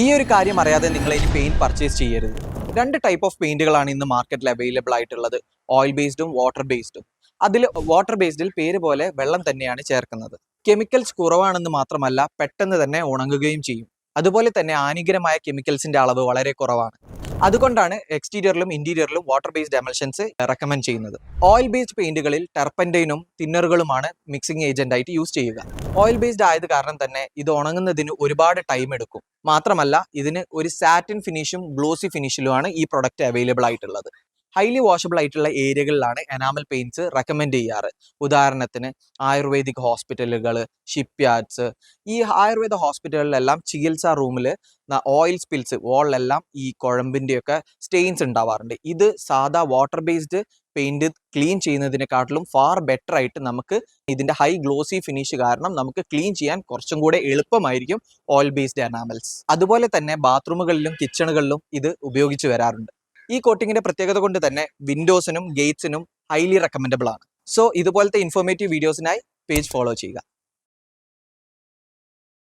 ഈ ഒരു കാര്യം അറിയാതെ നിങ്ങൾ ഇനി പെയിന്റ് പർച്ചേസ് ചെയ്യരുത്. രണ്ട് ടൈപ്പ് ഓഫ് പെയിന്റുകളാണ് ഇന്ന് മാർക്കറ്റിൽ അവൈലബിൾ ആയിട്ടുള്ളത്, ഓയിൽ ബേസ്ഡും വാട്ടർ ബേസ്ഡും. അതിൽ വാട്ടർ ബേസ്ഡിൽ പേര് പോലെ വെള്ളം തന്നെയാണ് ചേർക്കുന്നത്. കെമിക്കൽസ് കുറവാണെന്ന് മാത്രമല്ല, പെട്ടെന്ന് തന്നെ ഉണങ്ങുകയും ചെയ്യും. അതുപോലെ തന്നെ ഹാനികരമായ കെമിക്കൽസിന്റെ അളവ് വളരെ കുറവാണ്. അതുകൊണ്ടാണ് എക്സ്റ്റീരിയറിലും ഇന്റീരിയറിലും വാട്ടർ ബേസ്ഡ് എമൽഷൻസ് റെക്കമെൻഡ് ചെയ്യുന്നത്. ഓയിൽ ബേസ്ഡ് പെയിന്റുകളിൽ ടെർപ്പന്റൈനും തിന്നറുകളുമാണ് മിക്സിംഗ് ഏജന്റ് ആയിട്ട് യൂസ് ചെയ്യുക. ഓയിൽ ബേസ്ഡ് ആയത് കാരണം തന്നെ ഇത് ഉണങ്ങുന്നതിന് ഒരുപാട് ടൈം എടുക്കും. മാത്രമല്ല, ഇതിന് ഒരു സാറ്റിൻ ഫിനിഷും ഗ്ലോസി ഫിനിഷിലുമാണ് ഈ പ്രൊഡക്റ്റ് അവൈലബിൾ ആയിട്ടുള്ളത്. ഹൈലി വാഷബിൾ ആയിട്ടുള്ള ഏരിയകളിലാണ് എനാമൽ പെയിന്റ്സ് റെക്കമെൻഡ് ചെയ്യാറ്. ഉദാഹരണത്തിന് ആയുർവേദിക് ഹോസ്പിറ്റലുകൾ, ഷിപ്പ് യാർഡ്സ്. ഈ ആയുർവേദ ഹോസ്പിറ്റലുകളിലെല്ലാം ചികിത്സാ റൂമിൽ ഓയിൽ സ്പിൽസ് വാളിലെല്ലാം ഈ കുഴമ്പിൻ്റെയൊക്കെ സ്റ്റെയിൻസ് ഉണ്ടാവാറുണ്ട്. ഇത് സാധാ വാട്ടർ ബേസ്ഡ് പെയിന്റ് ക്ലീൻ ചെയ്യുന്നതിനെക്കാട്ടിലും ഫാർ ബെറ്റർ ആയിട്ട് നമുക്ക് ഇതിന്റെ ഹൈ ഗ്ലോസി ഫിനിഷ് കാരണം നമുക്ക് ക്ലീൻ ചെയ്യാൻ കുറച്ചും കൂടെ എളുപ്പമായിരിക്കും ഓയിൽ ബേസ്ഡ് എനാമൽസ്. അതുപോലെ തന്നെ ബാത്റൂമുകളിലും കിച്ചണുകളിലും ഇത് ഉപയോഗിച്ച് വരാറുണ്ട്. ഈ കോട്ടിങ്ങിന്റെ പ്രത്യേകത കൊണ്ട് തന്നെ വിൻഡോസിനും ഗേറ്റ്സിനും ഹൈലി റെക്കമെൻഡബിൾ ആണ്. സോ ഇതുപോലത്തെ ഇൻഫോർമേറ്റീവ് വീഡിയോസിനായി പേജ് ഫോളോ ചെയ്യുക.